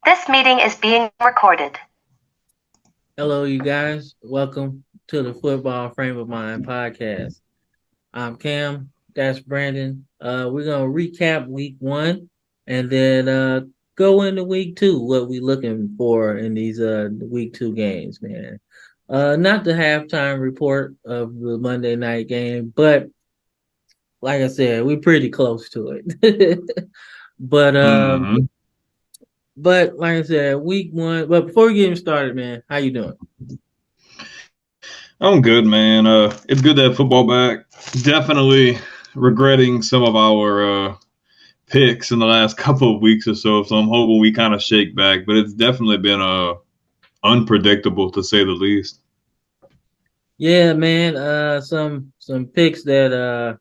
This meeting is being recorded. Hello, you guys. Welcome to the Football Frame of Mind podcast. I'm Cam. That's Brandon. We're gonna recap week one and then go into week two. What we looking for in these week two games, man. Not the halftime report of the Monday night game, but like I said, we're pretty close to it. but um, hmm but like I said, week one. But before we get started, man, how you doing? I'm good, man. It's good to have football back. Definitely regretting some of our picks in the last couple of weeks or so. So I'm hoping we kind of shake back. But it's definitely been unpredictable to say the least. Yeah, man. Some picks that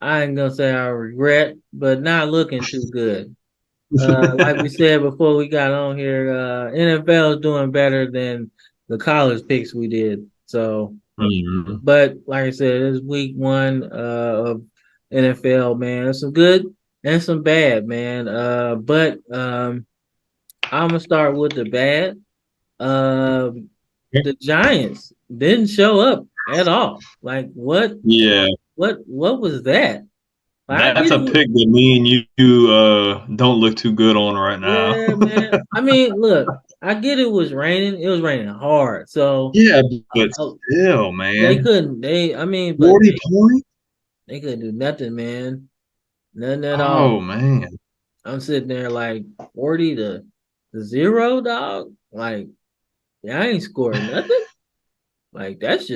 I ain't gonna say I regret, but not looking too good. Like we said before we got on here, NFL is doing better than the college picks we did. So, hmm but like I said, it's week one of NFL, man. There's some good and some bad, man. But I'm gonna start with the bad. Um, the Giants didn't show up at all. Like what? Yeah, What was that? Like, I that's get a it. pick that me and you don't look too good on right now. Yeah, man. I mean, look, I get it was raining. It was raining hard, so Yeah, but uh, still, they man, couldn't. I mean, but 40 points. they couldn't do nothing, man. Nothing at Oh all. man, I'm sitting there like 40 to 0, dog. Like, yeah, I ain't scored nothing. Like, that's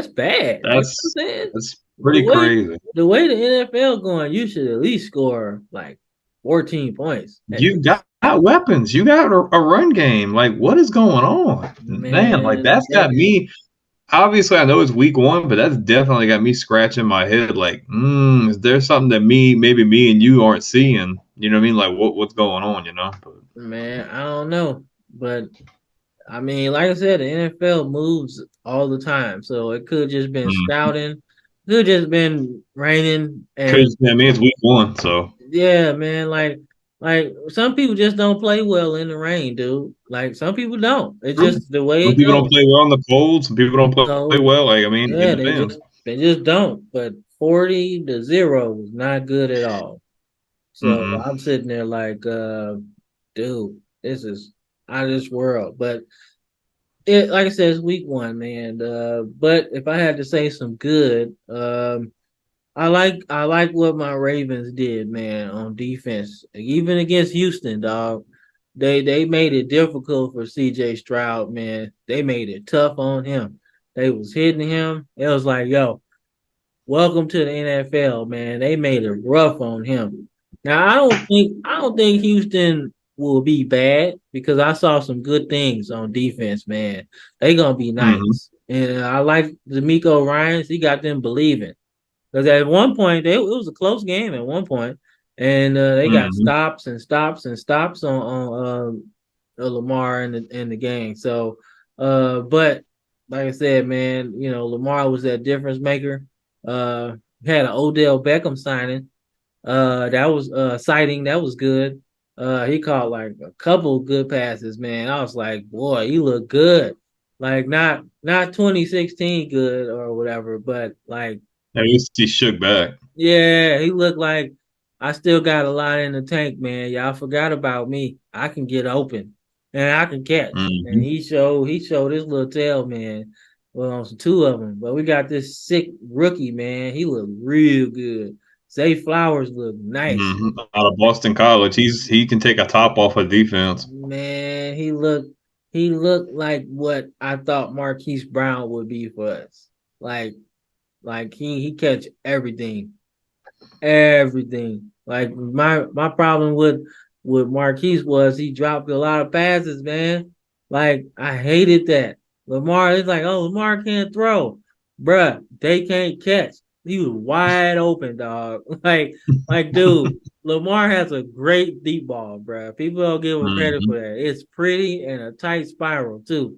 bad. You know what I'm that's saying? that's The pretty way crazy. the way the NFL going, you should at least score like 14 points at You least. got weapons. You got a run game. Like, what is going on? Man, like, Man, that's got me. Obviously, I know it's week one, but that's definitely got me scratching my head. Like, is there something that maybe me and you aren't seeing? You know what I mean? Like, what's going on, you know? But, man, I don't know. But I mean, like I said, the NFL moves all the time. So it could just been mm. spouting, could just been raining and I mean, it's week one, so yeah, man, like some people just don't play well in the rain, dude. Like some people don't. It's true. just the way Some it people don't goes. play well in the cold. Some people don't play So well. Like, I mean, it yeah, depends. they just don't. But 40 to 0 was not good at all. So Mm-mm. I'm sitting there like, dude, this is out of this world. But it, like I said, it's week one, man. But if I had to say some good, I like what my Ravens did, man, on defense, even against Houston, dog. They made it difficult for C.J. Stroud, man. They made it tough on him. They was hitting him. It was like, yo, welcome to the NFL, man. They made it rough on him. Now I don't think Houston will be bad because I saw some good things on defense, man. They gonna be Mm-hmm. nice. And I like D'Amico Ryans. He got them believing. Because at one point, it was a close game at one point, and they got Mm-hmm. stops and stops and stops on Lamar in the game. So, but like I said, man, Lamar was that difference maker. Uh, had an Odell Beckham signing. That was sighting. That was good. He caught like a couple good passes, man. I was like, boy, he looked good. Like not 2016 good or whatever, but like At least he shook back. yeah, he looked like I still got a lot in the tank, man. Y'all forgot about me. I can get open and I can catch. And Mm-hmm. he showed his little tail, man. Well, on some two of them, but we got this sick rookie, man. He looked real good. Zay Flowers looked nice, Mm-hmm. Out of Boston College, he can take a top off of defense. man. He looked like what I thought Marquise Brown would be for us. Like like he catch everything. Everything. Like my problem with Marquise was he dropped a lot of passes, man. Like I hated that. Lamar is like, oh, Lamar can't throw. Bruh, they can't catch. He was wide open, dog. Dude, Lamar has a great deep ball, bruh. People don't give him credit Mm-hmm. for that. It's pretty and a tight spiral too.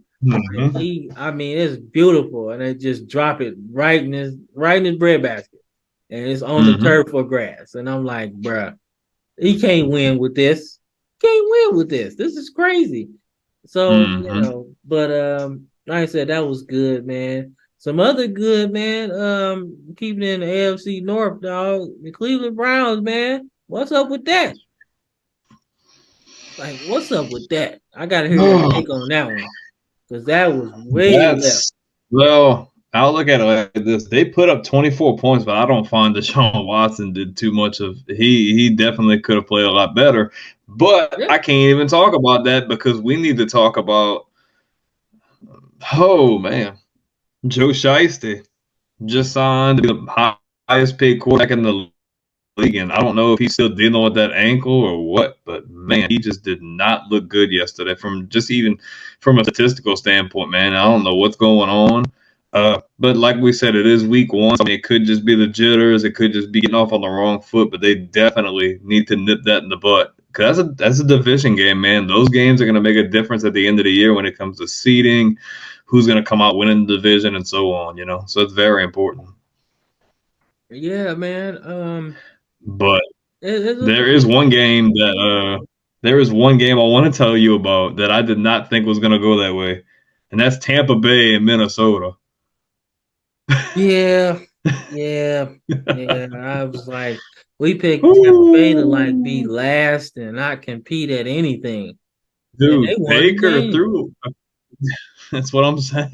And Mm-hmm. I mean, it's beautiful, and they just drop it right in his breadbasket and it's on the Mm-hmm. turf or grass. And I'm like, bruh, he can't win with this. can't win with this. This is crazy. So, Mm-hmm. but like I said, that was good, man. Some other good, man. Keeping it in the AFC North, dog. The Cleveland Browns, man. What's up with that? Like, what's up with that? I gotta hear your take on that one. Because that was way left. That's well, I'll look at it like this. They put up 24 points, but I don't find Deshaun Watson did too much of he definitely could have played a lot better. But Yeah. I can't even talk about that because we need to talk about oh man, Joe Shiesty just signed to be the highest paid quarterback in the league, and I don't know if he's still dealing with that ankle or what, but man, he just did not look good yesterday from just even from a statistical standpoint, man. I don't know what's going on. But like we said, it is week one. So, I mean, it could just be the jitters. It could just be getting off on the wrong foot, but they definitely need to nip that in the butt. Because that's a division game, man. Those games are going to make a difference at the end of the year when it comes to seeding, who's going to come out winning the division, and so on, So it's very important. Yeah, man. But It's a there is one game that there is one game I want to tell you about that I did not think was going to go that way, and that's Tampa Bay and Minnesota. yeah, yeah, yeah. I was like, we picked Tampa Bay to like be Ooh, last and not compete at anything, and they dude, won the Baker game. threw. That's what I'm saying.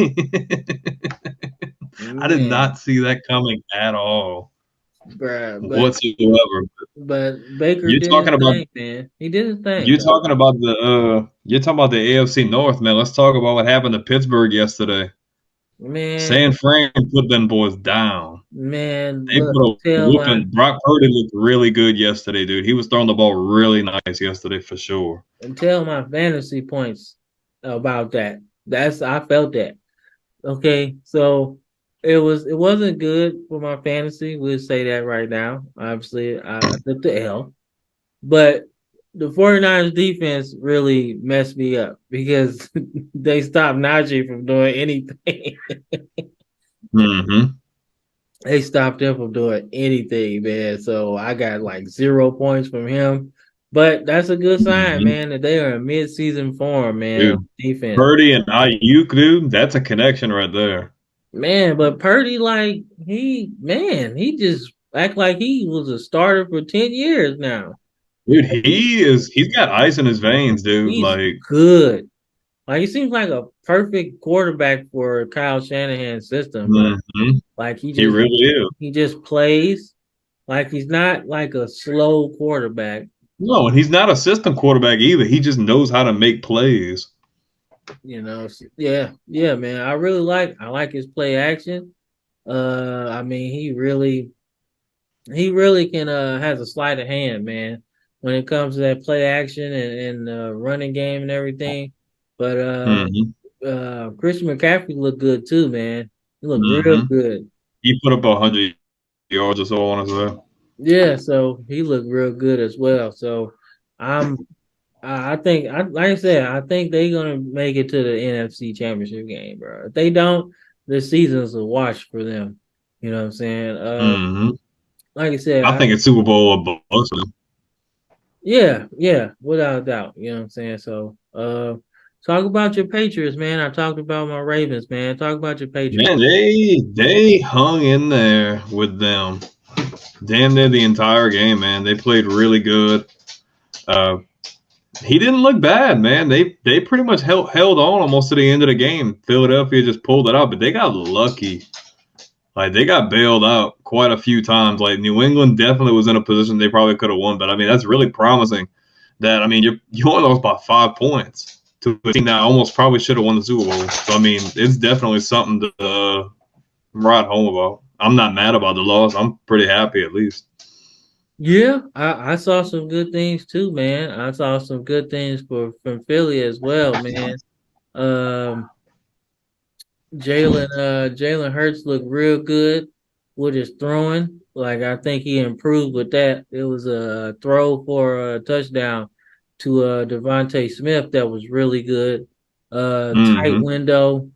I did Man, not see that coming at all bruh, whatsoever. but Baker You're did his talking about thing, man. He did his thing, you're though. talking about the AFC North, man. Let's talk about what happened to Pittsburgh yesterday. Man, San Fran put them boys down. man, They look, put a whooping. Brock Purdy looked really good yesterday, dude. He was throwing the ball really nice yesterday for sure. tell my fantasy points about that. I felt that. Okay, so it wasn't good for my fantasy. We'll say that right now. Obviously, I took the L, but the 49ers defense really messed me up because they stopped Najee from doing anything. Mm-hmm. They stopped him from doing anything, man. So I got like 0 points from him. But that's a good sign, Mm-hmm. man, that they are in mid-season form, man, on Dude, defense. Purdy and Ayuk, dude, that's a connection right there. Man, but Purdy, like he just act like he was a starter for 10 years now. Dude, Like he's got ice in his veins, dude. he's Like, good. Like he seems like a perfect quarterback for Kyle Shanahan's system, bro. mm-hmm. Like He really is. he just plays like he's not like a slow quarterback. No, and he's not a system quarterback either. He just knows how to make plays. Yeah, yeah, man. I like his play action. I mean, he really can has a sleight of hand, man, when it comes to that play action and running game and everything. But Mm-hmm. Christian McCaffrey looked good too, man. He looked real Mm-hmm. good. He put up 100 yards or so, I want to say. Yeah, so he looked real good as well. So I'm I think like I said, I think they're gonna make it to the NFC Championship game, bro. If they don't, the season's a wash for them. You know what I'm saying? Mm-hmm. Like I said, I think it's Super Bowl or bust. yeah, yeah, without a doubt. You know what I'm saying? So, talk about your Patriots, man. I talked about my Ravens, man. Talk about your Patriots. Man, they hung in there with them. Damn near the entire game, man. They played really good. Uh, he didn't look bad, man. They pretty much held on almost to the end of the game. Philadelphia just pulled it out, but they got lucky. Like they got bailed out quite a few times. Like New England definitely was in a position they probably could have won, but I mean that's really promising. That I mean you only lost by 5 points to a team that almost probably should have won the Super Bowl. So I mean it's definitely something to ride home about. I'm not mad about the loss. I'm pretty happy at least. Yeah, I saw some good things too, man. I saw some good things from Philly as well, man. Um, Jalen Hurts looked real good with his throwing. Like I think he improved with that. It was a throw for a touchdown to Devontae Smith that was really good. Tight Mm-hmm. window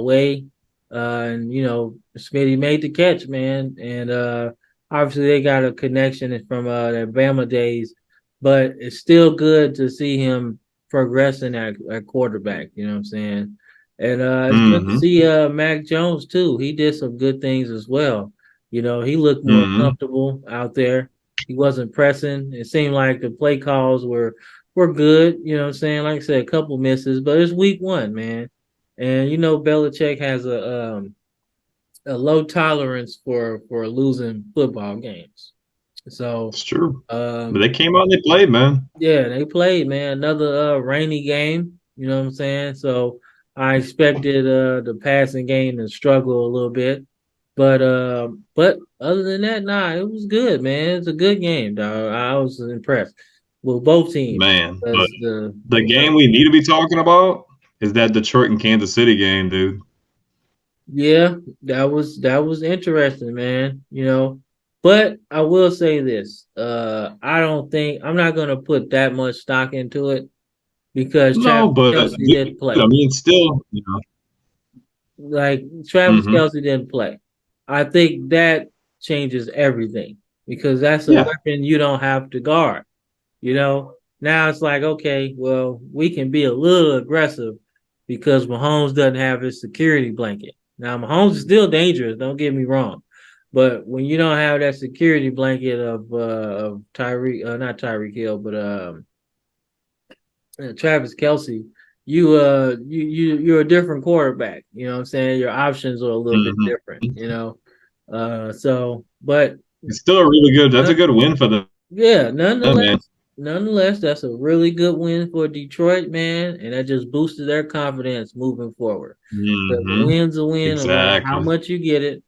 way. And Smitty made the catch, man. And obviously they got a connection from their Bama days but it's still good to see him progressing at quarterback. You know what I'm saying? And it's good to Mm-hmm. see Mac Jones too. He did some good things as well. You know, he looked more Mm-hmm. comfortable out there. He wasn't pressing. It seemed like the play calls were good. You know what I'm saying? Like I said, a couple misses, but it's week one, man. And you know, Belichick has a low tolerance for losing football games. So It's true. But they um, came out and they played, man. yeah, they played, man. Another rainy game. You know what I'm saying? So I expected the passing game to struggle a little bit. But other than that, nah, it was good, man. It's a good game, dog. I was impressed with both teams Man. But because the game we need to be talking about is that Detroit and Kansas City game, dude. yeah, that was interesting, man. You know, but I will say this: I don't think I'm not gonna put that much stock into it because No, Travis but Kelsey dude, didn't I play. mean, still, Like Travis hmm Kelsey didn't play. I think that changes everything because that's a yeah. weapon you don't have to guard. You know, now it's like, okay, well, we can be a little aggressive because Mahomes doesn't have his security blanket. Now, Mahomes is still dangerous, don't get me wrong. But when you don't have that security blanket of Tyreek, not Tyreek Hill, but Travis Kelsey, you're a different quarterback. You know what I'm saying? Your options are a little bit hmm different, you know. So but It's still a really good. That's a no, good win for them, yeah, man. nonetheless, that's a really good win for Detroit, man, and that just boosted their confidence moving forward. Because a hmm win's a win, no matter how Exactly. much you get it,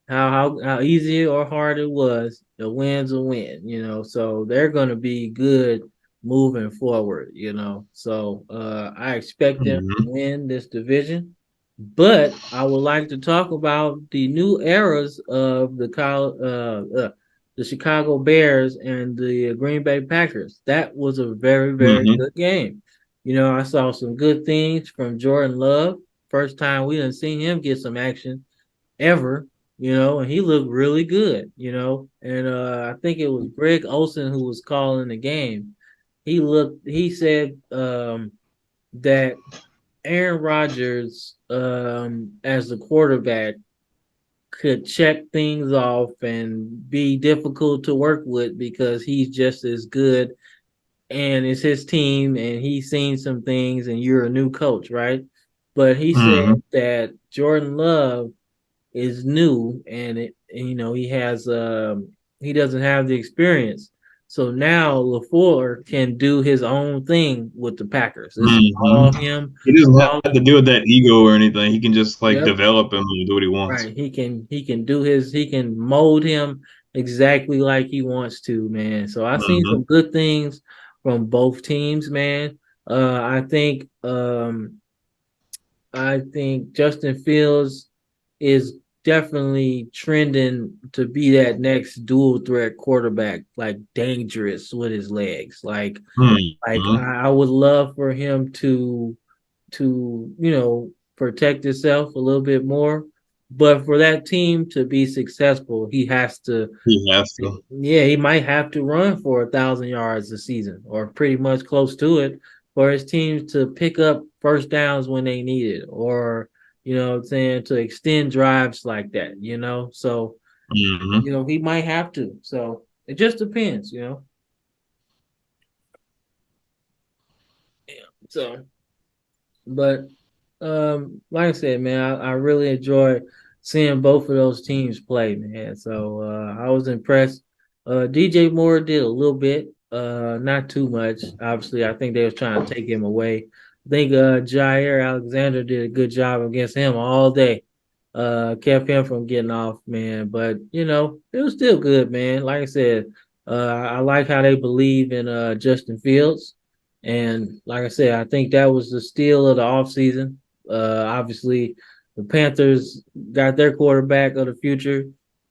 how easy or hard it was, the win's a win, you know. So they're gonna be good moving forward, you know. So I expect them to hmm win this division. But I would like to talk about the new eras of the Chicago Bears and the Green Bay Packers. That was a very, very hmm good game. You know, I saw some good things from Jordan Love. First time we didn't see him get some action ever, you know, and he looked really good, you know. And I think it was Greg Olson who was calling the game. He said that Aaron Rodgers as the quarterback could check things off and be difficult to work with because he's just as good and it's his team and he's seen some things and you're a new coach, right? But he said hmm that Jordan Love is new and, you know he doesn't have the experience. So now LaFleur can do his own thing with the Packers. This is hmm all him. He doesn't All have to deal with that ego or anything. He can just like yep. develop him and do what he wants. Right. He can mold him exactly like he wants to, man. So I've seen hmm some good things from both teams, man. I think Justin Fields is definitely trending to be that next dual threat quarterback, like dangerous with his legs. Like hmm I would love for him to protect himself a little bit more. But for that team to be successful, he has to. He has to. Yeah, he might have to run for 1,000 yards a season, or pretty much close to it, for his teams to pick up first downs when they need it, or what I'm saying, to extend drives like that. So hmm he might have to. So it just depends. So, but like I said, man, I really enjoy seeing both of those teams play, man. So I was impressed. DJ Moore did a little bit, not too much. Obviously, I think they was trying to take him away. I think Jair Alexander did a good job against him all day. Kept him from getting off, man. But it was still good, man. Like I said, I like how they believe in Justin Fields. And like I said, I think that was the steal of the offseason. Obviously, the Panthers got their quarterback of the future,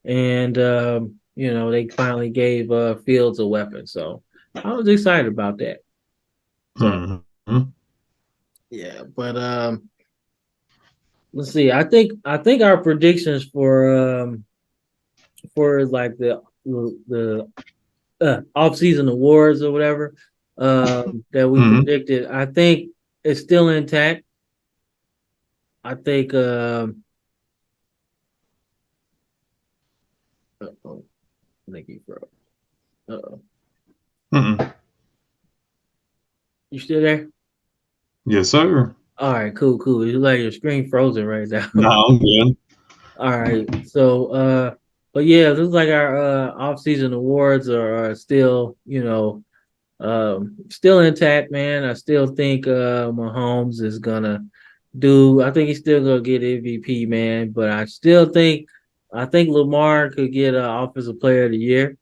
and they finally gave Fields a weapon. So I was excited about that. So hmm yeah, but let's see. I think our predictions for like the off-season awards or whatever that we Mhm. predicted. I think it's still intact. I think. Uh-oh, I think he froze. Uh-oh. Mm-mm. You still there? Yes, sir. All right, cool, cool. It's like your screen frozen right now. No, I'm good. All right. So but yeah, it looks like our off-season awards are still, still intact, man. I still think Mahomes is gonna I think he's still gonna get MVP, man. But I think Lamar could get offensive player of the year,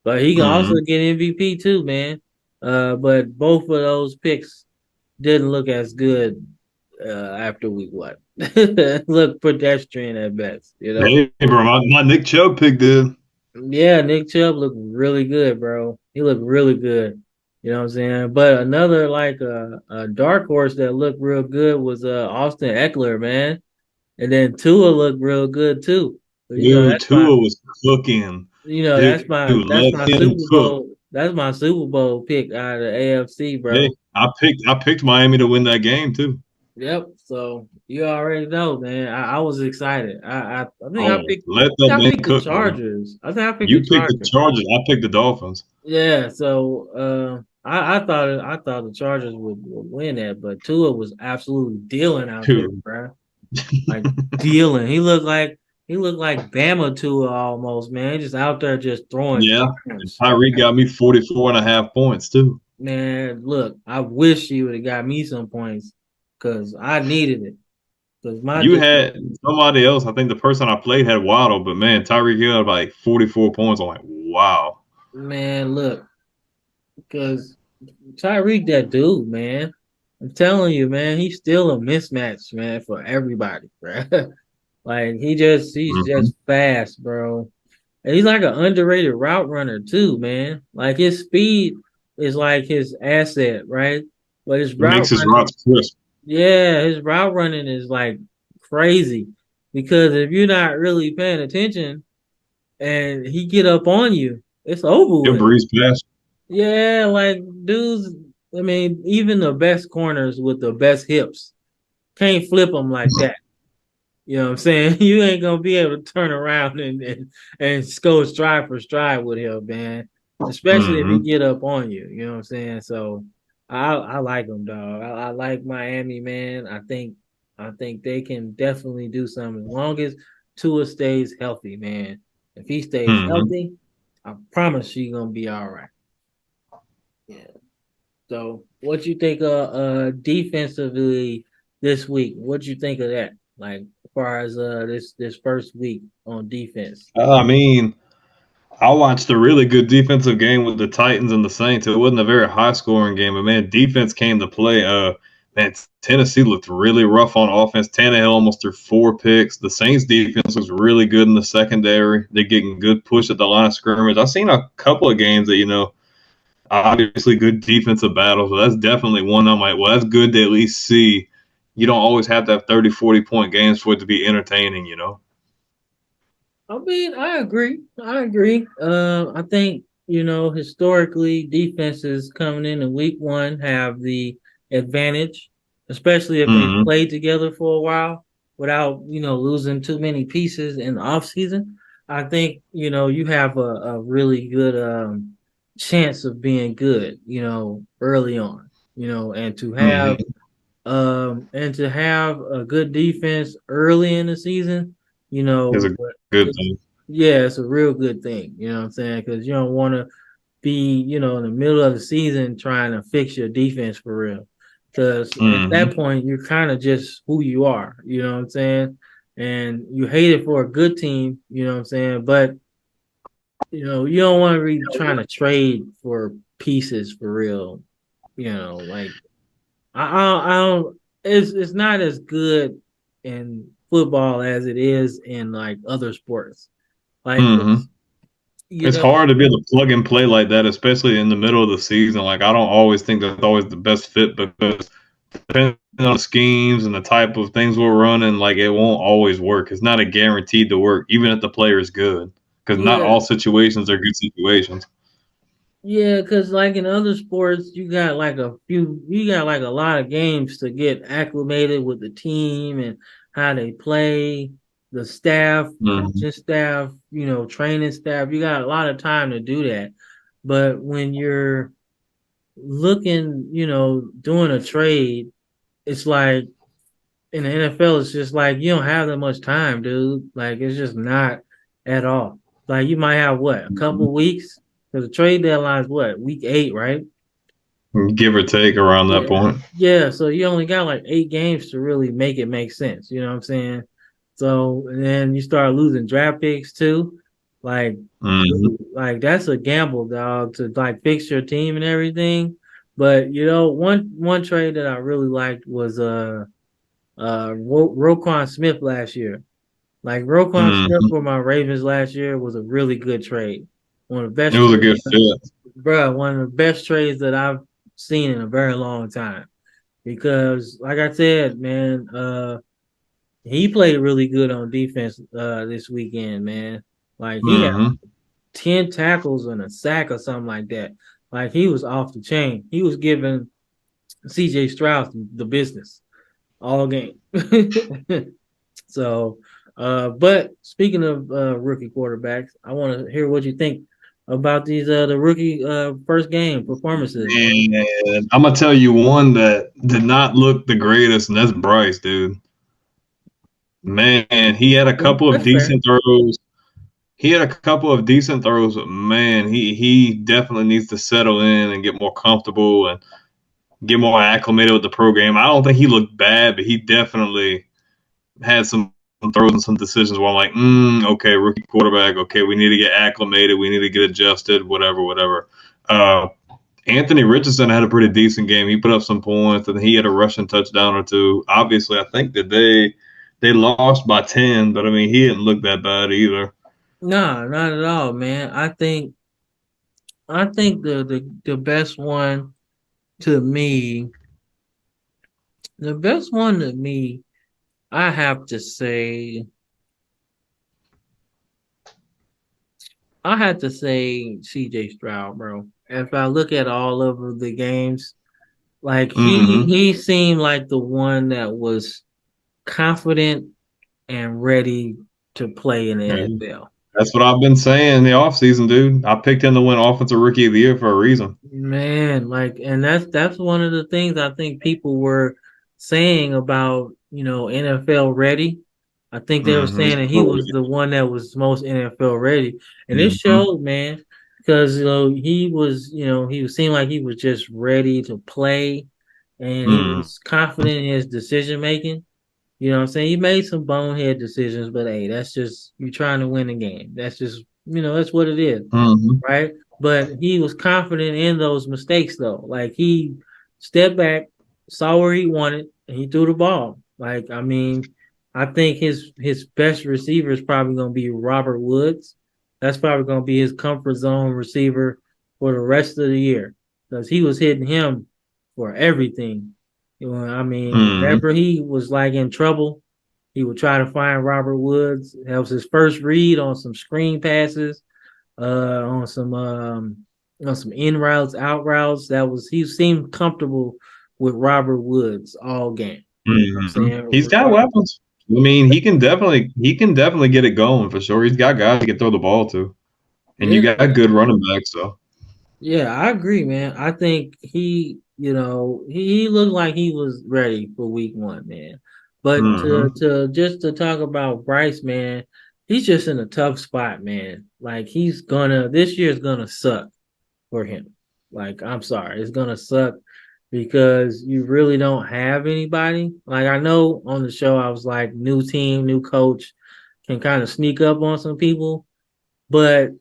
but he can also Mhm. get MVP too, man. But both of those picks didn't look as good after week one. Look pedestrian at best, you know. Hey, bro, my Nick Chubb pick did. Yeah, Nick Chubb looked really good, bro. He looked really good. You know what I'm saying? But another like a dark horse that looked real good was Austin Eckler, man. And then Tua looked real good too. So, Dude, Tua was cooking. Dude, that's let my him Super cook. Bowl pick out of the AFC, Hey, bro. I picked Miami to win that game too. Yep. So you already know, man. I was excited. Oh, let I think that I man picked the cook, bro. Chargers. I think I picked You the picked the Chargers. Chargers. I picked the Dolphins. Yeah, so I thought the Chargers would win that, but Tua was absolutely dealing out there, Dude. bro. Like dealing. He looked like Bama Tua almost, man. Just out there just throwing Yeah. And dimes. Tyreek got me 44.5 points too. Man, look, I wish he would have got me some points because I needed it. Because my You defense, had somebody else. I think the person I played had Waddle, but man, Tyreek Hill had like 44 points. I'm like, wow. man, look, because Tyreek, that dude, man. I'm telling you, man, he's still a mismatch, man, for everybody, bro. Like he's Hmm. just fast, bro. And he's like an underrated route runner too, man. Like his speed is like his asset, right? But his He makes route his running, routes crisp. yeah, his route running is like crazy. Because if you're not really paying attention and he get up on you, it's over He'll with. breeze past. Yeah, like dudes. I mean, even the best corners with the best hips can't flip them like that. You know what I'm saying? You ain't gonna be able to turn around and go stride for stride with him, man. Especially if he Hmm. get up on you. You know what I'm saying? So I like him, dog. I like Miami, man. I think they can definitely do something as long as Tua stays healthy, man. If he stays Hmm. healthy, I promise you gonna be all right. Yeah. So what you think defensively this week? What you think of that? Like as far as this first week on defense. I mean, I watched a really good defensive game with the Titans and the Saints. It wasn't a very high scoring game, but man, defense came to play. Man, Tennessee looked really rough on offense. Tannehill almost threw 4 picks. The Saints defense was really good in the secondary. They're getting good push at the line of scrimmage. I've seen a couple of games that, obviously good defensive battles. So that's definitely one I'm like, well, that's good to at least see. You don't always have to have 30, 40 point games for it to be entertaining. I mean, I agree. I agree. I think historically defenses coming in week one have the advantage, especially if they Mm-hmm. played together for a while without losing too many pieces in the off season. I think you have a really good chance of being good, early on, Mm-hmm. and to have a good defense early in the season, It's a good it's thing. yeah, it's a real good thing. You know what I'm saying? Because you don't want to be, in the middle of the season trying to fix your defense for real. Because at Mm-hmm. that point, you're kind of just who you are. You know what I'm saying? And you hate it for a good team. You know what I'm saying? But you don't want to be trying to trade for pieces for real. Like I don't. It's not as good in football as it is in like other sports. Like Mm-hmm. you It's know, hard to be able to plug and play like that, especially in the middle of the season. Like I don't always think that's always the best fit because depending on the schemes and the type of things we're running, like it won't always work. It's not a guaranteed to work, even if the player is good, because not yeah, all situations are good situations. Yeah, because like in other sports, you got like a lot of games to get acclimated with the team and how they play, the staff, Mhm. coaching staff, training staff. You got a lot of time to do that. But when you're looking, doing a trade, it's like in the NFL, it's just like you don't have that much time, dude. Like it's just not at all. Like you might have what, a couple weeks? Because the trade deadline is what, week 8, right? Give or take around that Yeah. point. Yeah, so you only got like 8 games to really make it make sense. You know what I'm saying? So and then you start losing draft picks too. Like, Mhm. dude, like that's a gamble, dog, to like fix your team and everything. But one trade that I really liked was Roquan Smith last year. Like Roquan Smith Mhm. for my Ravens last year was a really good trade. One of the It best was a trades, good fit. one of the best trades that I've seen in a very long time. Because, like I said, man, he played really good on defense this weekend, man. Like he had Mhm. 10 tackles and a sack or something like that. Like he was off the chain. He was giving C.J. Stroud the business all game. So, but speaking of rookie quarterbacks, I want to hear what you think about these the rookie first game performances, man. And I'm gonna tell you one that did not look the greatest, and that's Bryce, dude. Man, he had a Yeah, couple of that's fair. decent throws. He had a couple of decent throws, but man, he definitely needs to settle in and get more comfortable and get more acclimated with the program. I don't think he looked bad, but he definitely had some throws and some decisions where I'm like, okay, rookie quarterback, okay, we need to get acclimated, we need to get adjusted, whatever, whatever. Uh, Anthony Richardson had a pretty decent game. He put up some points, and he had a rushing touchdown or two. Obviously, I think that they lost by 10, but I mean, he didn't look that bad either. No, not at all, man. I think the best one to me, the best one to me, I have to say, I had to say C.J. Stroud, bro. If I look at all of the games, like he Mm-hmm. he seemed like the one that was confident and ready to play in the Yeah. NFL. That's what I've been saying in the offseason, dude. I picked him to win Offensive Rookie of the Year for a reason. Man, like, and that's one of the things I think people were saying about, NFL ready. I think they were Mm-hmm. saying He's that he so was ready. the one that was most NFL ready. And it Mm-hmm. showed, man, because he was seemed like he was just ready to play and he Mm-hmm. was confident in his decision making. You know what I'm saying? He made some bonehead decisions, but hey, that's just you trying to win a game. That's just, that's what it is, Mm-hmm. right? But he was confident in those mistakes though. Like he stepped back, saw where he wanted, and he threw the ball. Like, I mean, I think his best receiver is probably gonna be Robert Woods. That's probably gonna be his comfort zone receiver for the rest of the year. Because he was hitting him for everything. I mean, Mm-hmm. whenever he was like in trouble, he would try to find Robert Woods. That was his first read on some screen passes, on some in routes, out routes. He seemed comfortable with Robert Woods all game. You know what I'm Mm-hmm. saying? He's got weapons. I mean, he can definitely get it going for sure. He's got guys he can throw the ball to, and you Yeah, got good running backs. So yeah, I agree, man. I think he looked like he was ready for week 1, man. But mm-hmm. to talk about Bryce, man, he's just in a tough spot, man. Like this year's gonna suck for him. Like, I'm sorry, it's gonna suck because you really don't have anybody. Like, I know on the show I was like, new team, new coach can kind of sneak up on some people, but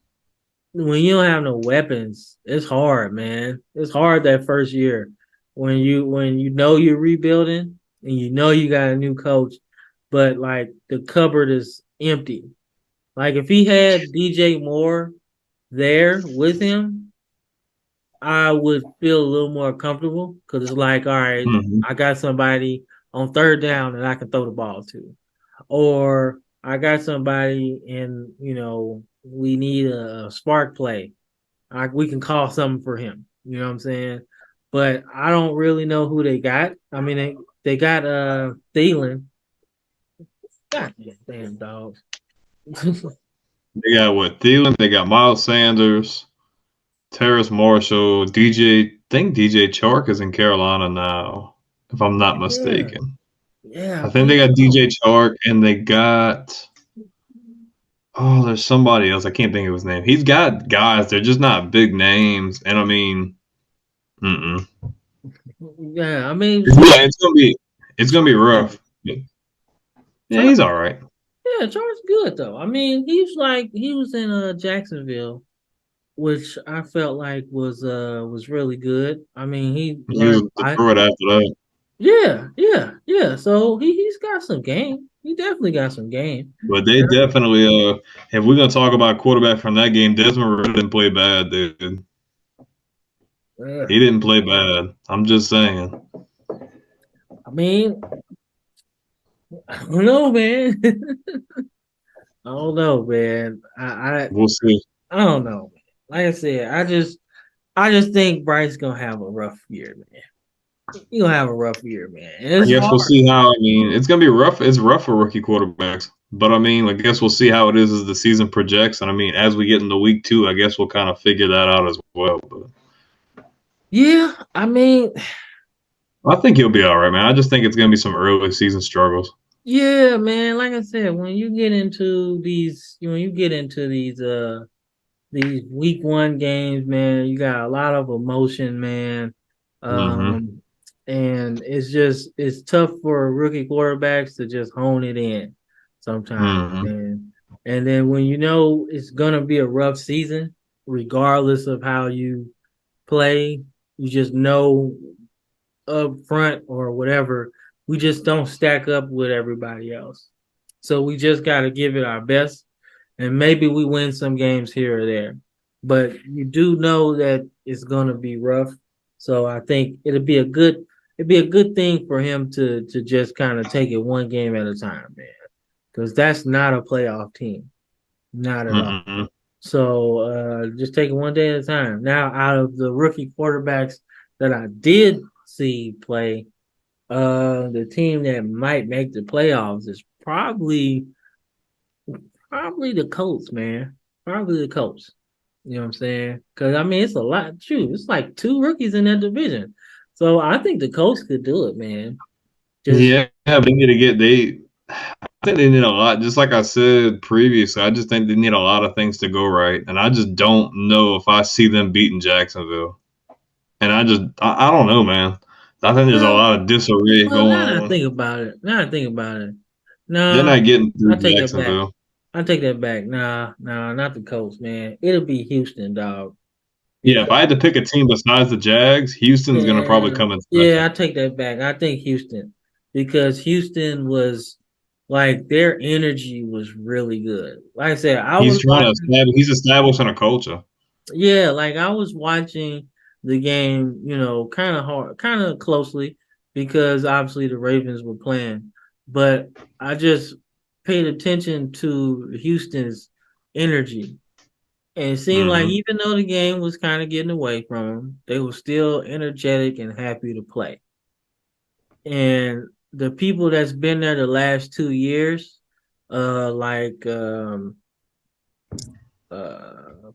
when you don't have no weapons, it's hard, man. It's hard that first year when you know you're rebuilding and you know you got a new coach, but like the cupboard is empty. Like if he had DJ Moore there with him, I would feel a little more comfortable because it's like, all right, Mm-hmm. I got somebody on third down that I can throw the ball to, or I got somebody and we need a spark play. we can call something for him. You know what I'm saying? But I don't really know who they got. I mean, they got Thielen. God damn dogs. They got what? Thielen. They got Miles Sanders, Terrace Marshall, DJ. I think DJ Chark is in Carolina now, if I'm not Yeah, mistaken. yeah, I I think think they got so. DJ Chark, and they got. Oh, there's somebody else. I can't think of his name. He's got guys. They're just not big names, and I mean, mm-mm. Yeah, I mean, Yeah, it's gonna be rough. Yeah, Charles, he's all right. yeah, Charles good though. I mean, he was in Jacksonville, which I felt like was really good. I mean, he He was learned a lot. Detroit after that. Yeah, yeah, yeah. So he's got some game. He definitely got some game. But they definitely, if we're gonna talk about quarterback from that game, Desmond Ridder didn't play bad, dude. Uh, He didn't play bad. I'm just saying. I mean, I don't know, man. I don't know, man. We'll see. I don't know, man. Like I said, I just think Bryce gonna have a rough year, man. He gonna have a rough year, man. And I it's guess we'll hard. see how. I mean, it's gonna be rough. It's rough for rookie quarterbacks. But I mean, I guess we'll see how it is as the season projects. And I mean, as we get into week 2, I guess we'll kind of figure that out as well. But Yeah, I mean, I think he'll be all right, man. I just think it's gonna be some early season struggles. yeah, man. Like I said, when you get into these week one games, man, you got a lot of emotion, man. Mm-hmm. And it's tough for rookie quarterbacks to just hone it in sometimes, Mm-hmm. man. And then when you know it's gonna be a rough season, regardless of how you play, you just know up front or whatever, we just don't stack up with everybody else. So we just got to give it our best, and maybe we win some games here or there. But you do know that it's gonna be rough. So I think it'd be a good thing for him to just kind of take it one game at a time, man. Because that's not a playoff team, not at all. Mm-hmm. So just take it one day at a time. Now, out of the rookie quarterbacks that I did see play, the team that might make the playoffs is probably the Colts, man. Probably the Colts. You know what I'm saying? Because I mean, it's a lot. True, it's like two rookies in that division. So I think the Colts could do it, man. Just Yeah, they need to get they. I think they need a lot. Just like I said previously, I just think they need a lot of things to go right, and I just don't know if I see them beating Jacksonville. And I don't know, man. I think there's a well, lot of disarray well. going Now that I on. think about it, They're no, not getting I through take that back. Jacksonville. I take that back. Nah, not the Colts, man. It'll be Houston, dog. Yeah, if Because I had to pick a team besides the Jags, Houston's going to probably yeah, come in yeah, second. I take that back. I think Houston because Houston was like their energy was really good. Like I said, I was watching. He's establishing a culture. Yeah, like I was watching the game, kind of hard, kind of closely because obviously the Ravens were playing, but I just paid attention to Houston's energy. And it seemed like Hmm. even though the game was kind of getting away from them, they were still energetic and happy to play. And the people that's been there the last 2 years, like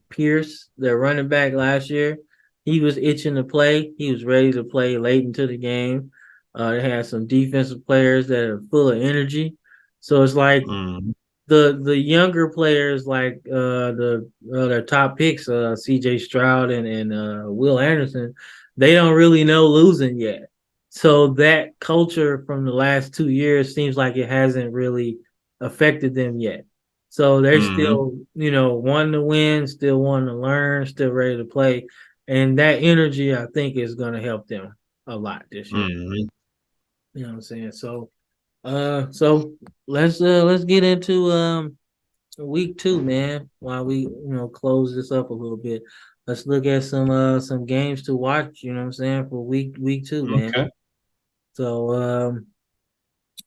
Pierce, their running back last year, he was itching to play. He was ready to play late into the game. They had some defensive players that are full of energy. So it's like Hmm. the younger players like their top picks, CJ Stroud and Will Anderson, they don't really know losing yet. So that culture from the last 2 years seems like it hasn't really affected them yet. So they're Hmm. still, wanting to win, still wanting to learn, still ready to play. And that energy I think is gonna help them a lot this year. Hmm. You know what I'm saying? So let's get into week 2, man. While we close this up a little bit, let's look at some games to watch. You know what I'm saying for week 2, man. Okay. So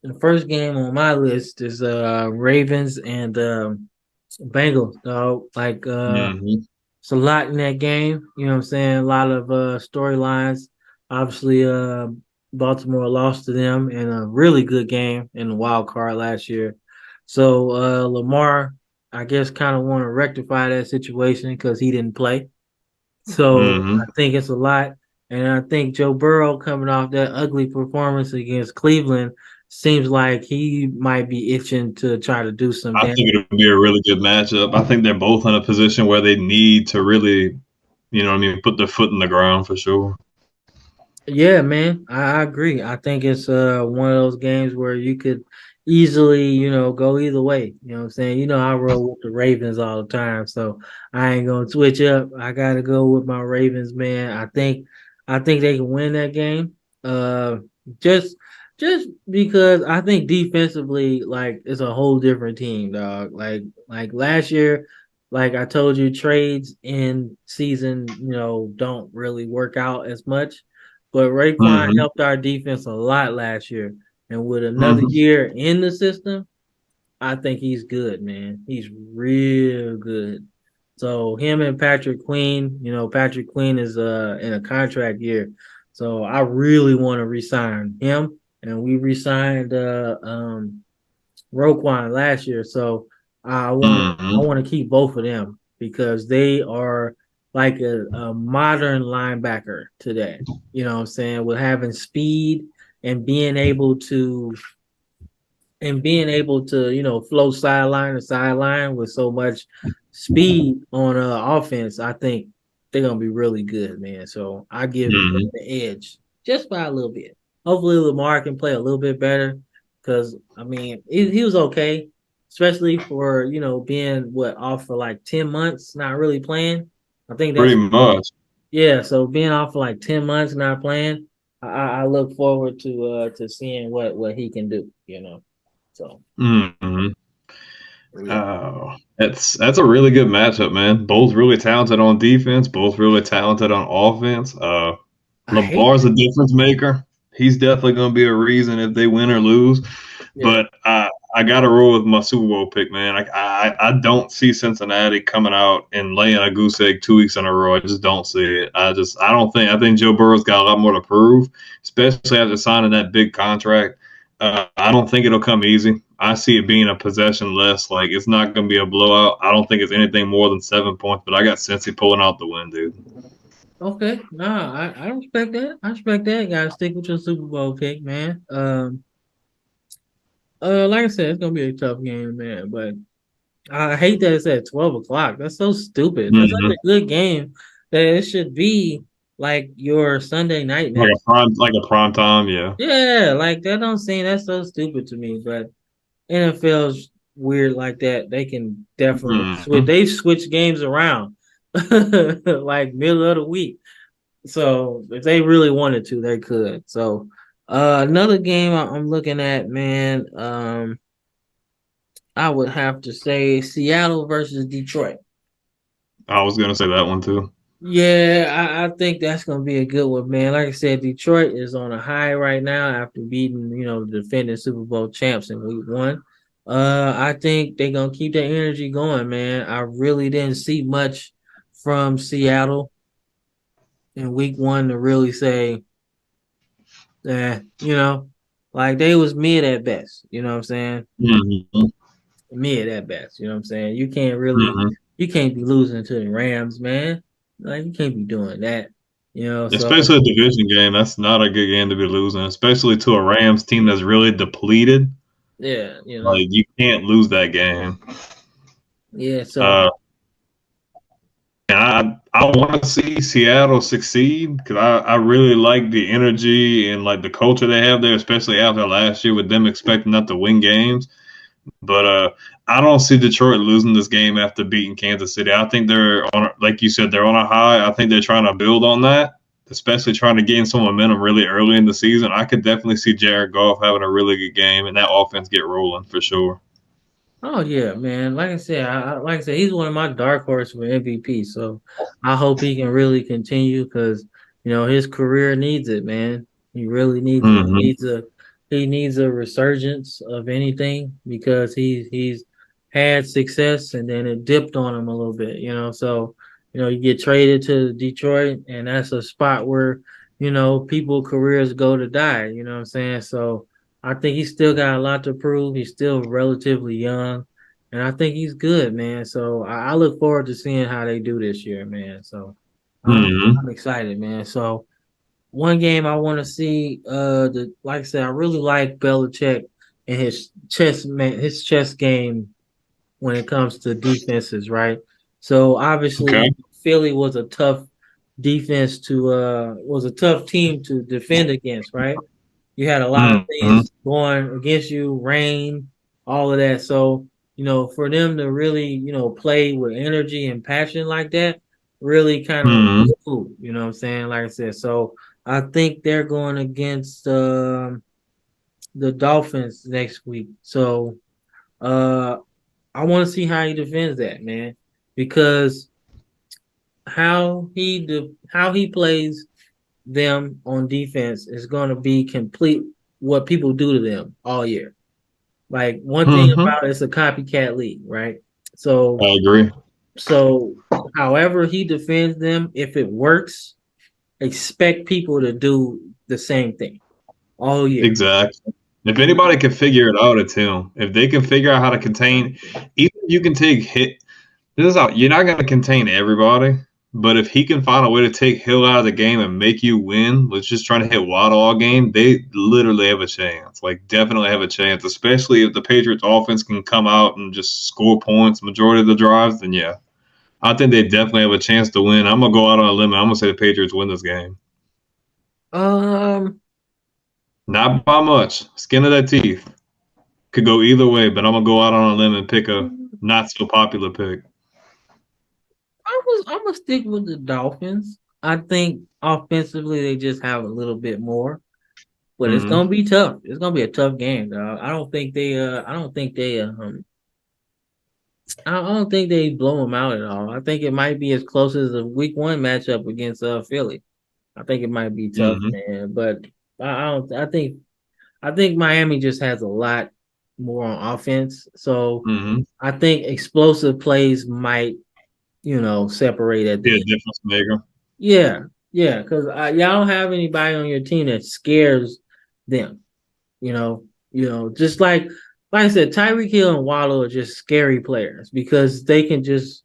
the first game on my list is Ravens and Bengals. Like Hmm. it's a lot in that game. You know what I'm saying? A lot of storylines. Obviously, Baltimore lost to them in a really good game in the wild card last year. So Lamar, I guess, kind of want to rectify that situation because he didn't play. So I Hmm. think it's a lot. And I think Joe Burrow coming off that ugly performance against Cleveland seems like he might be itching to try to do some I damage. think it'll be a really good matchup. I think they're both in a position where they need to really, what I mean, put their foot in the ground for sure. Yeah, man, I agree. I think it's one of those games where you could easily, go either way. You know what I'm saying? You know, I roll with the Ravens all the time, so I ain't gonna switch up. I gotta go with my Ravens, man. I think they can win that game. Uh just just because I think defensively, like it's a whole different team, dog. Like last year, like I told you, trades in season, don't really work out as much. But Raekwon Hmm. helped our defense a lot last year. And with another Hmm. year in the system, I think he's good, man. He's real good. So him and Patrick Queen, Patrick Queen is in a contract year. So I really want to resign him. And we resigned Roquan last year. So I want I Hmm. want to keep both of them because they are like a modern linebacker today. You know what I'm saying? With having speed and being able to, flow sideline to sideline with so much speed on offense, I think they're gonna be really good, man. So I give them Hmm. the edge just by a little bit. Hopefully Lamar can play a little bit better because I mean he was okay, especially for being off for like 10 months, not really playing. I think Pretty that's much. yeah. So being off for like 10 months not playing, I look forward to seeing what he can do. So. Hmm. Yeah. Oh, that's a really good matchup, man. Both really talented on defense, both really talented on offense. I hate Lamar's a that. difference maker. He's definitely going to be a reason if they win or lose. Yeah. But I got to roll with my Super Bowl pick, man. I don't see Cincinnati coming out and laying a goose egg 2 weeks in a row. I just don't see it. I don't think. I think Joe Burrow's got a lot more to prove, especially after signing that big contract. I don't think it'll come easy. I see it being a possession less. Like it's not going to be a blowout. I don't think it's anything more than 7 points. But I got Cincy pulling out the win, dude. Okay. Nah, I respect that. I respect that. Gotta stick with your Super Bowl pick, man. Like I said, it's gonna be a tough game, man. But I hate that it's at 12 o'clock. That's so stupid. That's such Hmm. a good game that it should be like your Sunday night match. Like a prime time, yeah. Yeah, like that don't seem that's so stupid to me. But NFL's weird like that. They can definitely switch. Hmm. They switch games around like middle of the week. So if they really wanted to, they could. So another game I'm looking at, man. I would have to say Seattle versus Detroit. I was gonna say that one too. Yeah, I think that's gonna be a good one, man. Like I said, Detroit is on a high right now after beating, the defending Super Bowl champs in week one. I think they're gonna keep that energy going, man. I really didn't see much from Seattle in week one to really say, like they was mid at best. You know what I'm saying? Hmm. Mid at best. You know what I'm saying? Hmm. You can't be losing to the Rams, man. Like you can't be doing that. So Especially a division game, that's not a good game to be losing, especially to a Rams team that's really depleted. yeah, Like you can't lose that game. yeah. So Uh, and I want to see Seattle succeed because I really like the energy and like the culture they have there, especially after last year with them expecting not to win games. But I don't see Detroit losing this game after beating Kansas City. I think they're on, like you said, they're on a high. I think they're trying to build on that, especially trying to gain some momentum really early in the season. I could definitely see Jared Goff having a really good game and that offense get rolling for sure. oh yeah, man. Like I said, he's one of my dark horse for MVP. So I hope he can really continue because his career needs it, man. He really needs it. Hmm. He needs a resurgence of anything because he's had success and then it dipped on him a little bit. So You get traded to Detroit, and that's a spot where people careers go to die. You know what I'm saying? So I think he's still got a lot to prove. He's still relatively young, and I think he's good, man. So I look forward to seeing how they do this year, man. So Hmm. I'm excited, man. So one game I want to see, like I said, I really like Belichick and his chess game when it comes to defenses, right? So Okay. obviously Philly was a tough was a tough team to defend against, right? You had a lot of Hmm. things going against you, rain, all of that. So, for them to really, play with energy and passion like that, really kind of Hmm. was cool. You know what I'm saying? Like I said, so I think they're going against the Dolphins next week. So uh I want to see how he defends that, man, because how he plays them on defense is going to be complete what people do to them all year. Like one thing Hmm. about it's a copycat league, right? I So agree. so however he defends them, if it works, expect people to do the same thing all year. Exactly. If anybody can figure it out, it's him. If they can figure out how to contain, even if you can take hit. This is how you're not going to contain everybody, but if he can find a way to take Hill out of the game and make you win, let's just try to hit Waddle all game. They literally have a chance. Like, definitely have a chance, especially if the Patriots offense can come out and just score points majority of the drives. Then yeah, I think they definitely have a chance to win. I'm gonna go out on a limb. I'm gonna say the Patriots win this game. Um, Not by much. Skin of their teeth. Could go either way, but I'm gonna go out on a limb and pick a not so popular pick. I'm gonna stick with the Dolphins. I think offensively they just have a little bit more. But it's Hmm. gonna be tough. It's gonna be a tough game, dog. I don't think they blow them out at all. I think it might be as close as a week one matchup against Philly. I think it might be tough, Hmm. man. But I don't. I think Miami just has a lot more on offense. So Hmm. I think explosive plays might, separate at Be the a end. difference maker. Yeah, yeah, because y'all don't have anybody on your team that scares them. Just like I said, Tyreek Hill and Waddle are just scary players because they can just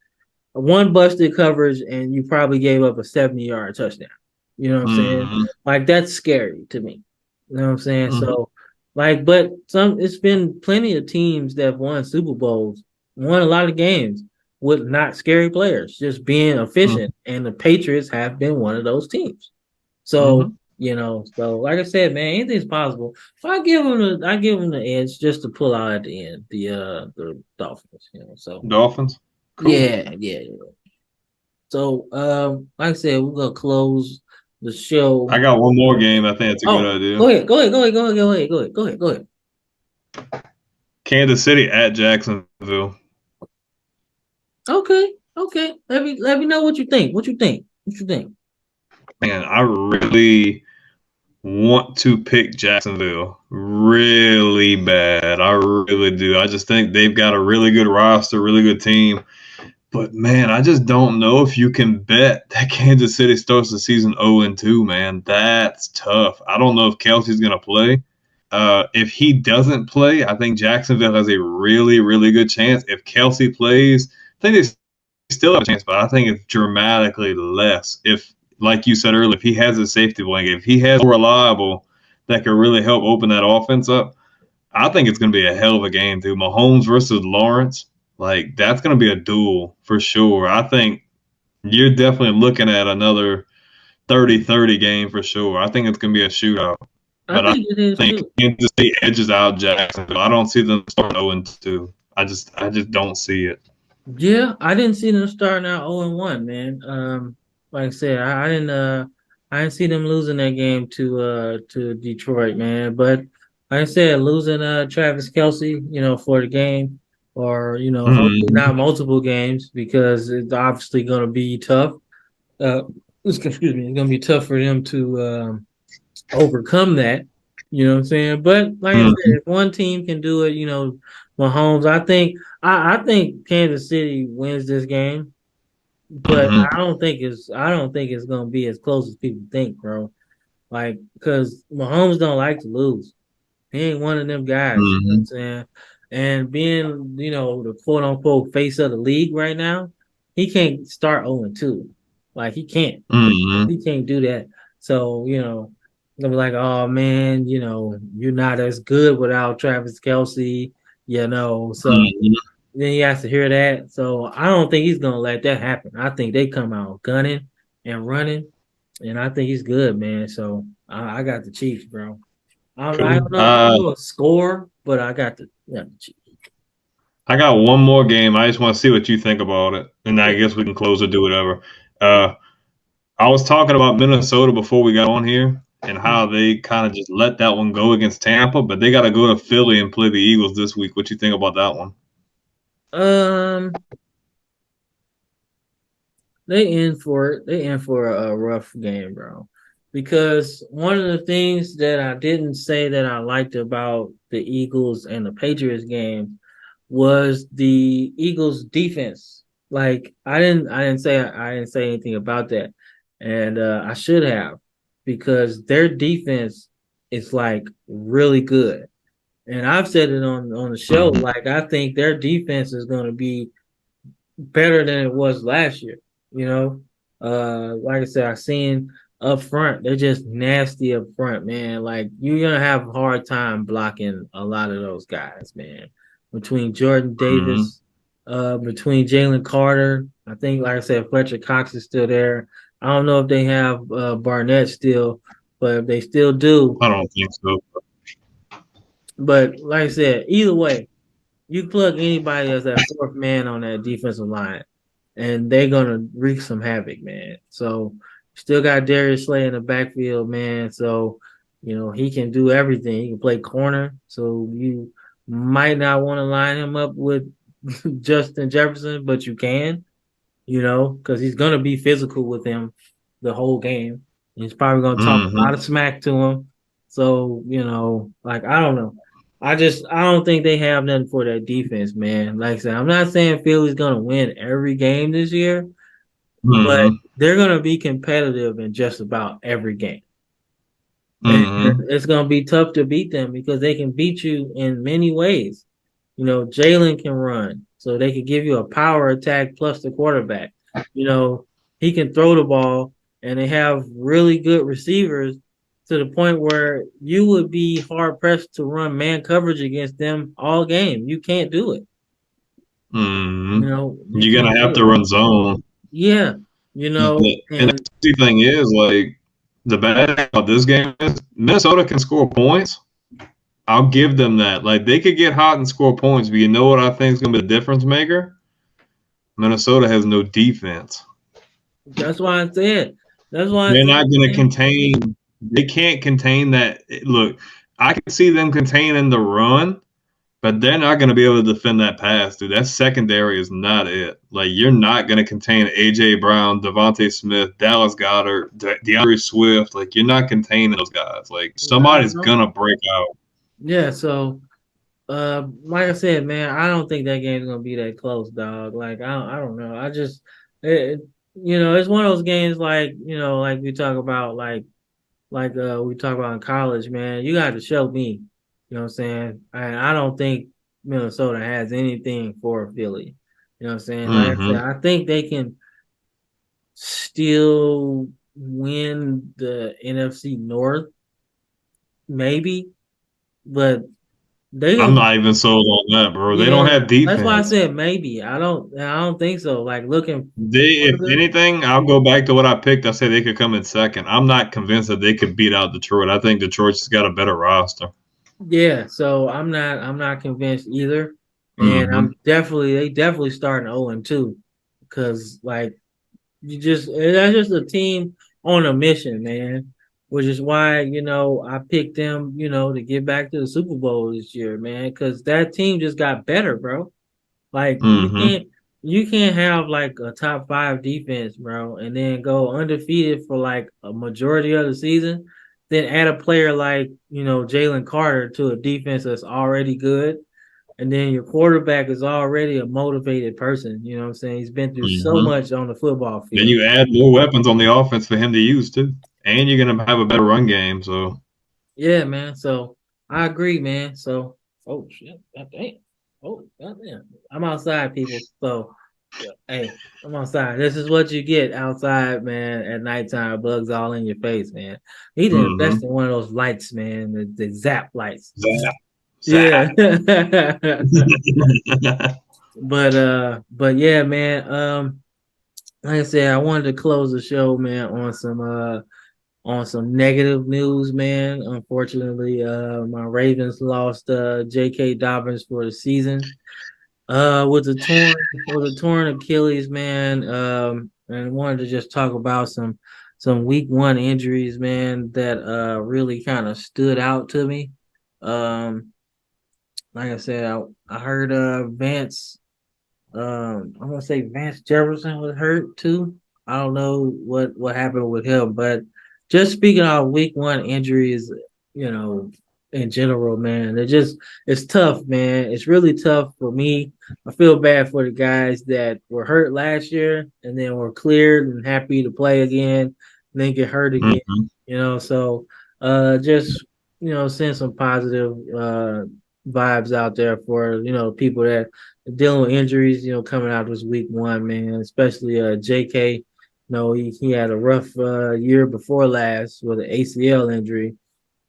one busted coverage and you probably gave up a 70-yard touchdown. You know what I'm saying? Hmm. Like that's scary to me. You know what I'm saying? Hmm. So but it's been plenty of teams that have won Super Bowls, won a lot of games with not scary players, just being efficient. And the Patriots have been one of those teams. So, Hmm. so like I said, man, anything's possible. So I give them the edge just to pull out at the end, the Dolphins, So Dolphins. Cool. yeah, yeah, yeah. So like I said, we're gonna close the show. I got one more game. I think it's a good Oh, idea. go ahead, go ahead, go ahead, go ahead, go ahead, go ahead, go ahead, go ahead. Kansas City at Jacksonville. Okay, okay. Let me know what you think. What you think? What you think? Man, I really want to pick Jacksonville really bad. I really do. I just think they've got a really good roster, really good team. But man, I just don't know if you can bet that Kansas City starts the season 0-2, man. That's tough. I don't know if Kelsey's going to play. If he doesn't play, I think Jacksonville has a really, really good chance. If Kelsey plays, I think they still have a chance, but I think it's dramatically less. If, like you said earlier, if he has a safety blanket, if he has a reliable that could really help open that offense up, I think it's going to be a hell of a game, too. Mahomes versus Lawrence, like that's going to be a duel for sure. I think you're definitely looking at another 30-30 game for sure. I think it's going to be a shootout. I But I think it is think too. Kansas State edges out Jacksonville. I don't see them starting 0-2. I just don't see it. Yeah, I didn't see them starting out 0-1, man. Like I said, I didn't see them losing that game to Detroit, man. But like I said, losing Travis Kelsey, for the game, or hopefully Mm-hmm. not multiple games because it's obviously gonna be tough. Uh excuse me, it's gonna be tough for them to overcome that. You know what I'm saying? But like I said, Mm-hmm. if one team can do it, Mahomes, I think Kansas City wins this game but Mhm. I don't think it's gonna be as close as people think, bro. Like, because Mahomes don't like to lose. He ain't one of them guys. You know what I'm Mhm. saying? And being, the quote unquote face of the league right now, he can't start 0-2. Like he can't. Mhm. He can't do that. So, they'll be like, oh man, you're not as good without Travis Kelsey, So Mhm. then he has to hear that. So I don't think he's gonna let that happen. I think they come out gunning and running, and I think he's good, man. So I got the Chiefs, bro. I Cool. don't know. I don't know a score, but I got the Chiefs. I got one more game. I just want to see what you think about it, and I guess we can close or do whatever. Uh, I was talking about Minnesota before we got on here, and how they kind of just let that one go against Tampa, but they got to go to Philly and play the Eagles this week. What you think about that one? Um, they in for it. They in for a rough game, bro. Because one of the things that I didn't say that I liked about the Eagles and the Patriots game was the Eagles defense. Like I didn't say anything about that. And I should have, because their defense is like really good. And I've said it on the show, Mhm. like I think their defense is going to be better than it was last year. You know, like I said, I seen up front, they're just nasty up front, man. Like you're gonna have a hard time blocking a lot of those guys, man. Between Jordan Mhm. Davis, between Jalen Carter, I think, like I said, Fletcher Cox is still there. I don't know if they have Barnett still, but if they still do, I don't think so. but like I said, either way, you plug anybody as that fourth man on that defensive line, and they're gonna wreak some havoc, man. So still got Darius Slay in the backfield, man. So he can do everything. He can play corner. So you might not want to line him up with Justin Jefferson, but you can, because he's gonna be physical with him the whole game. He's probably gonna talk a Mhm. lot of smack to him. So, like I don't know. I don't think they have nothing for that defense, man. Like I said, I'm not saying Philly's gonna win every game this year, but Mhm. they're gonna be competitive in just about every game. And Mhm. it's gonna be tough to beat them because they can beat you in many ways. Jalen can run, so they could give you a power attack plus the quarterback. He can throw the ball, and they have really good receivers to the point where you would be hard pressed to run man coverage against them all game. You can't do it. Mhm. You You're can't gonna have do to it. run zone. Yeah, And the and crazy thing is, like, the bad thing about this game is Minnesota can score points. I'll give them that. Like, they could get hot and score points, but you know what I think is going to be the difference maker? Minnesota has no defense. that's why I said. That's why I They're said, not going to man. contain. They can't contain that. Look, I can see them containing the run, but they're not going to be able to defend that pass, dude. That secondary is not it. Like, you're not going to contain AJ Brown, Devontae Smith, Dallas Goddard, DeAndre Swift. Like, you're not containing those guys. Like, I somebody's know. gonna break out. Yeah, so like I said, man, I don't think that game's gonna be that close, dog. Like I don't know. I just, it's one of those games like like we talk about, like we talk about in college, man. You got to show me, you know what I'm saying? And I don't think Minnesota has anything for Philly. You know what I'm saying? Like I said, Mm-hmm. I think they can still win the NFC North, maybe, but they I'm gonna not even sold on that, bro. They don't Yeah, have that's why I defense. said maybe. I don't think so. Like looking If further, anything, I'll go back to what I picked. I said they could come in second. I'm not convinced that they could beat out Detroit. I think Detroit's got a better roster. yeah. So I'm not convinced either. And Mm-hmm. they definitely starting 0-2, because like that's just a team on a mission, man. Which is why I picked them, to get back to the Super Bowl this year, man. Because that team just got better, bro. Like Mm-hmm. you can't have like a top five defense, bro, and then go undefeated for like a majority of the season. Then add a player like Jalen Carter to a defense that's already good. And then your quarterback is already a motivated person. You know what I'm saying? He's been through so Mm-hmm. much on the football Then field. you add more weapons on the offense for him to use too, and you're gonna have a better run game. So Yeah, man. So I agree, man. So, oh shit, god damn. Oh goddamn. I'm outside, people. So, yeah, hey, I'm outside. This is what you get outside, man. At nighttime, bugs all in your face, man. He didn't invest mm-hmm. in one of those lights, man. The Zap lights. Zap, Yeah. zap. but yeah, man. Like I said, I wanted to close the show, man, on some negative news, man. Unfortunately, my Ravens lost J.K. Dobbins for the season. With a torn Achilles, man. And wanted to just talk about some week one injuries, man, that really kind of stood out to me. Um, like I said, I heard Vance. I'm gonna say Vance Jefferson was hurt too. I don't know what happened with him, but just speaking of week one injuries, you know, in general, man, it's tough, man. It's really tough for me. I feel bad for the guys that were hurt last year and then were cleared and happy to play again, and then get hurt again. Mm-hmm. So just send some positive vibes out there for people that dealing with injuries, coming out this week one, man, especially JK. He had a rough year before last with an ACL injury.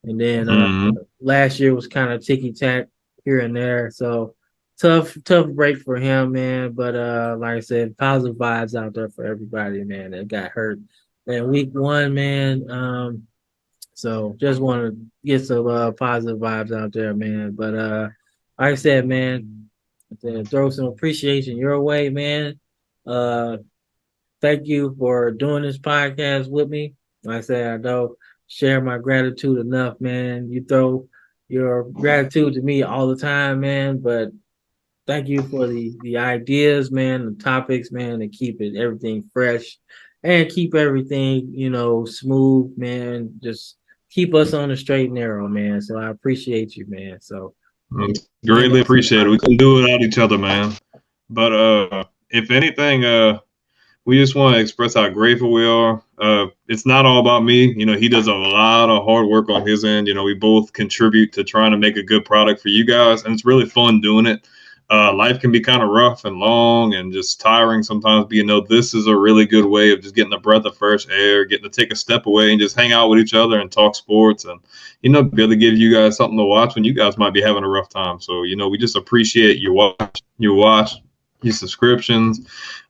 And then Mm-hmm. last year was kind of ticky tack here and there. So tough break for him, man. But like I said, positive vibes out there for everybody, man, that got hurt. And week one, man. So just want to get some positive vibes out there, man. But like I said, man, throw some appreciation your way, man. Uh, thank you for doing this podcast with me. Like I said, I don't share my gratitude enough, man. You throw your gratitude to me all the time, man. But thank you for the ideas, man, the topics, man, to keep everything fresh and keep everything, smooth, man. Just keep us on the straight and narrow, man. So I appreciate you, man. So end Greatly us in the appreciated. We couldn't do it without each other, man. But if anything, we just want to express how grateful we are. It's not all about me. He does a lot of hard work on his end. We both contribute to trying to make a good product for you guys, and it's really fun doing it. Life can be kind of rough and long and just tiring sometimes, but this is a really good way of just getting a breath of fresh air, getting to take a step away and just hang out with each other and talk sports and, be able to give you guys something to watch when you guys might be having a rough time. So, we just appreciate your subscriptions,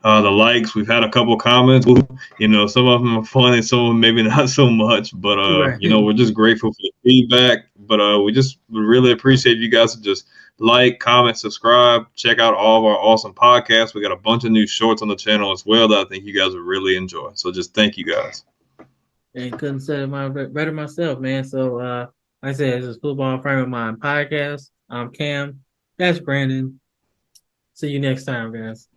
the likes. We've had a couple comments. Some of them are funny, some of them maybe not so much. But right. we're just grateful for the feedback. But we really appreciate you guys to just like, comment, subscribe, check out all of our awesome podcasts. We got a bunch of new shorts on the channel as well that I think you guys would really enjoy. So just thank you guys. And couldn't say it better myself, man. So like I said, this is Football Frame of Mind podcast. I'm Cam. That's Brandon. See you next time, guys.